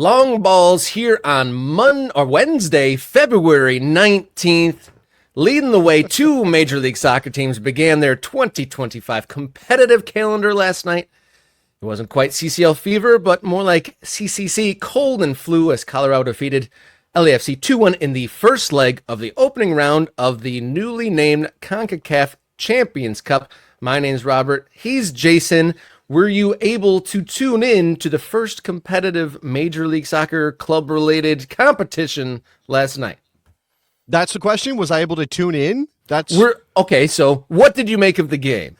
Long balls here on Wednesday, February 19th. Leading the way, two Major League Soccer teams began their 2025 competitive calendar last night. It wasn't quite CCL fever, but more like CCC, cold and flu, as Colorado defeated LAFC 2-1 in the first leg of the opening round of the newly named CONCACAF Champions Cup. My name's Robert. He's Jason. Were you able to tune in to the first competitive Major League Soccer club-related competition last night? That's the question. Was I able to tune in? Okay, so what did you make of the game?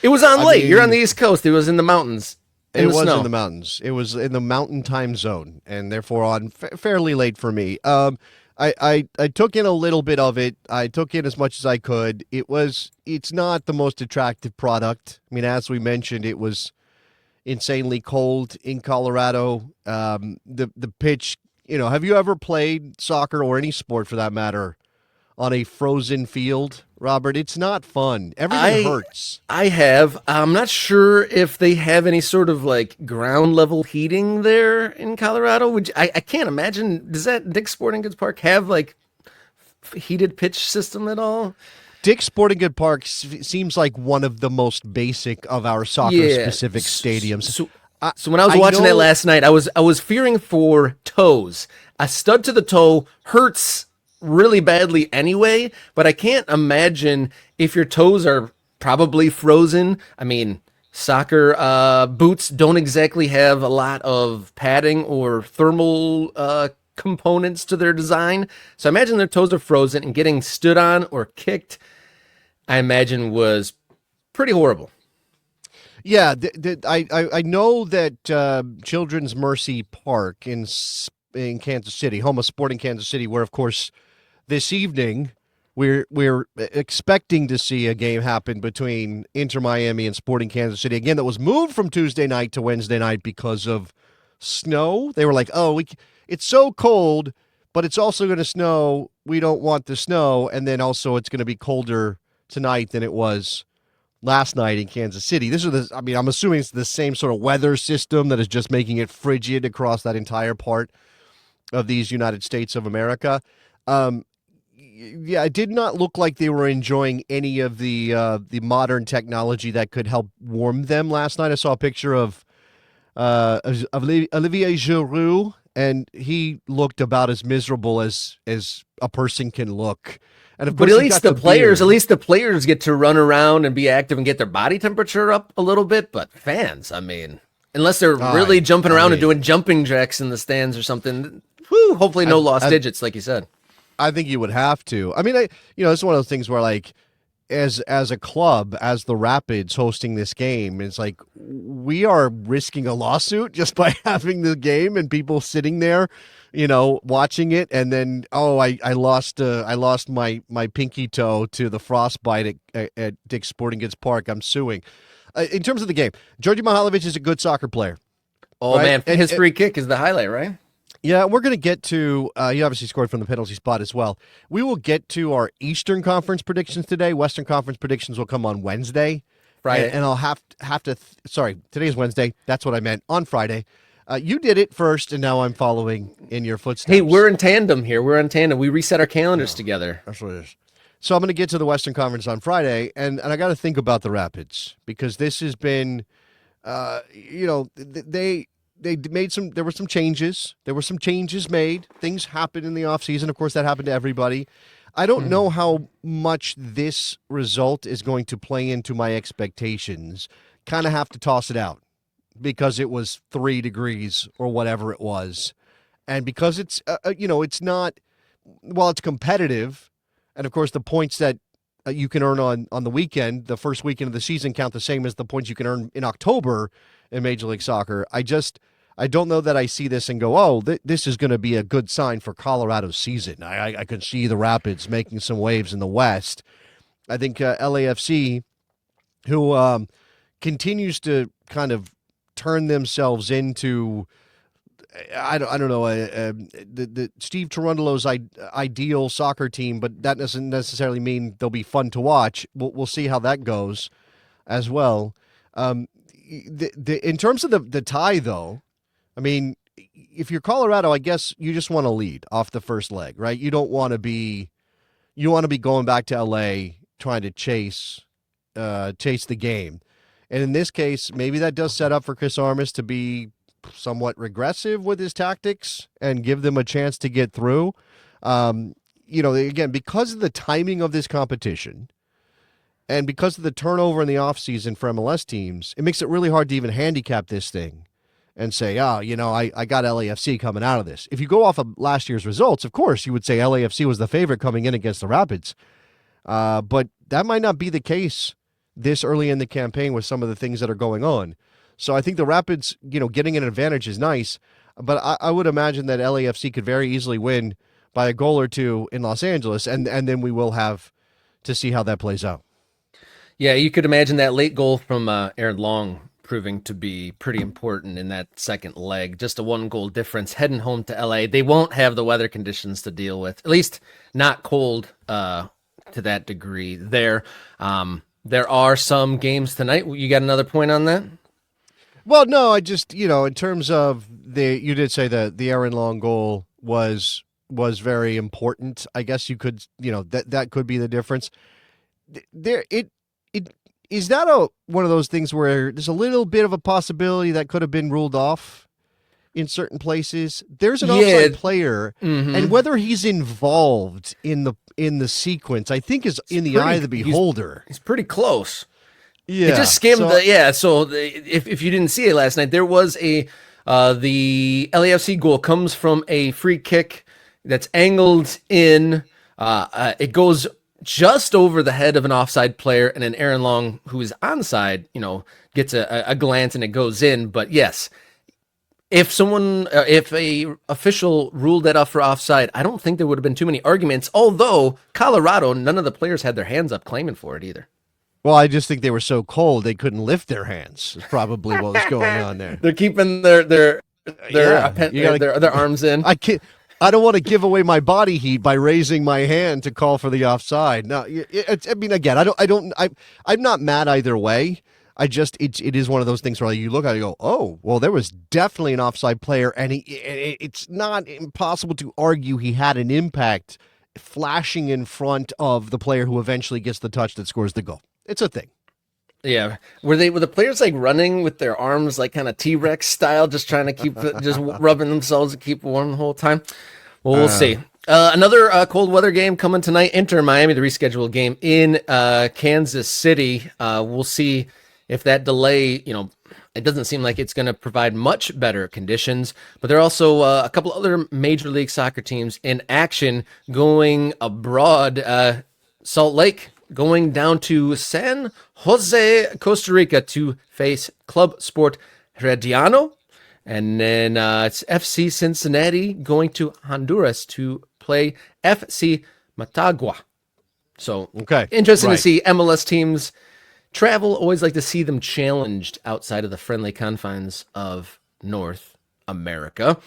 It was on late. You're on the East Coast. It was in the mountains. It was in the mountains. It was in the mountain time zone, and therefore on fairly late for me. I took in a little bit of it. I took in as much as I could. It's not the most attractive product. I mean, as we mentioned, it was insanely cold in Colorado. The pitch, have you ever played soccer or any sport for that matter on a frozen field, Robert? It's not fun. Everything hurts. I have. I'm not sure if they have any sort of ground level heating there in Colorado. Which I can't imagine. Does that Dick's Sporting Goods Park have heated pitch system at all? Dick's Sporting Goods Park seems like one of the most basic of our soccer specific stadiums. So when I was watching that last night, I was fearing for toes. A stud to the toe hurts really badly anyway, but I can't imagine if your toes are probably frozen. I mean, soccer boots don't exactly have a lot of padding or thermal components to their design. So I imagine their toes are frozen, and getting stood on or kicked, I imagine, was pretty horrible. Yeah, I know that Children's Mercy Park in Kansas City, home of Sporting Kansas City, where, of course, this evening we're expecting to see a game happen between Inter Miami and Sporting Kansas City. Again, that was moved from Tuesday night to Wednesday night because of snow. They were like, it's so cold, but it's also going to snow. We don't want the snow. And then also it's going to be colder tonight than it was last night in Kansas City. I'm assuming it's the same sort of weather system that is just making it frigid across that entire part of these United States of America. It did not look like they were enjoying any of the modern technology that could help warm them last night. I saw a picture of Olivier Giroud, and he looked about as miserable as a person can look. And of course, but at least the players get to run around and be active and get their body temperature up a little bit. But fans, I mean, unless they're really jumping around and doing jumping jacks in the stands or something, hopefully no lost digits, like you said. I think you would have to. I mean, it's one of those things where, as a club, as the Rapids hosting this game, it's like we are risking a lawsuit just by having the game and people sitting there, watching it, and then I lost my pinky toe to the frostbite at Dick's Sporting Goods Park. I'm suing. In terms of the game, Djordje Mihailovic is a good soccer player. Oh, right? Man, his free kick is the highlight, right? Yeah, we're going to get to, he obviously scored from the penalty spot as well. We will get to our Eastern Conference predictions today. Western Conference predictions will come on Wednesday. Friday. And I'll have to, sorry, today's Wednesday. That's what I meant, on Friday. You did it first, and now I'm following in your footsteps. Hey, we're in tandem here. We reset our calendars together. That's what it is. So I'm going to get to the Western Conference on Friday, and I got to think about the Rapids, because this has been, there were some changes. There were some changes made. Things happened in the offseason. Of course, that happened to everybody. I don't know how much this result is going to play into my expectations. Kind of have to toss it out because it was 3 degrees or whatever it was. And because it's, it's not, while it's competitive, and of course the points that you can earn on the weekend, the first weekend of the season, count the same as the points you can earn in October in Major League Soccer. I don't know that I see this and go, this is going to be a good sign for Colorado's season. I can see the Rapids making some waves in the West. I think LAFC, who continues to kind of turn themselves into, I don't know, the Steve Tarundolo's ideal soccer team, but that doesn't necessarily mean they'll be fun to watch. We'll see how that goes as well. In terms of the tie, though, I mean, if you're Colorado, I guess you just want to lead off the first leg, right? You don't want to be going back to LA trying to chase the game. And in this case, maybe that does set up for Chris Armas to be somewhat regressive with his tactics and give them a chance to get through. Again, because of the timing of this competition and because of the turnover in the offseason for MLS teams, it makes it really hard to even handicap this thing and say, I got LAFC coming out of this. If you go off of last year's results, of course, you would say LAFC was the favorite coming in against the Rapids. But that might not be the case this early in the campaign with some of the things that are going on. So I think the Rapids, getting an advantage is nice, but I would imagine that LAFC could very easily win by a goal or two in Los Angeles, and then we will have to see how that plays out. Yeah, you could imagine that late goal from Aaron Long proving to be pretty important in that second leg. Just a 1-goal difference heading home to LA. They won't have the weather conditions to deal with, at least not cold to that degree there. There are some games tonight. You got another point on that? Well, no, I just, in terms of you did say the Aaron Long goal was very important. I guess you could, that could be the difference. Is that one of those things where there's a little bit of a possibility that could have been ruled off in certain places? There's an offside player, and whether he's involved in the sequence, I think is in the eye of the beholder. He's pretty close. Yeah, it just skimmed if you didn't see it last night, there was the LAFC goal comes from a free kick that's angled in. It goes just over the head of an offside player, and then Aaron Long, who is onside, gets a glance and it goes in. But yes, if a official ruled that off for offside, I don't think there would have been too many arguments. Although Colorado, none of the players had their hands up claiming for it either. Well, I just think they were so cold they couldn't lift their hands. Is probably what was going on there. They're keeping their arms in. I don't want to give away my body heat by raising my hand to call for the offside. No, I'm not mad either way. It is one of those things where you look at it and go, oh, well, there was definitely an offside player, and it's not impossible to argue he had an impact flashing in front of the player who eventually gets the touch that scores the goal. It's a thing. Yeah. Were the players like running with their arms like kind of T-Rex style, just trying to keep just rubbing themselves to keep warm the whole time? Well, we'll see. Another cold weather game coming tonight. Inter Miami, the rescheduled game in Kansas City. We'll see if that delay, it doesn't seem like it's going to provide much better conditions, but there are also a couple other Major League Soccer teams in action going abroad. Salt Lake going down to San Jose, Costa Rica to face Club Sport Herediano. And then it's FC Cincinnati going to Honduras to play FC Matagua. So interesting to see MLS teams travel. Always like to see them challenged outside of the friendly confines of North America.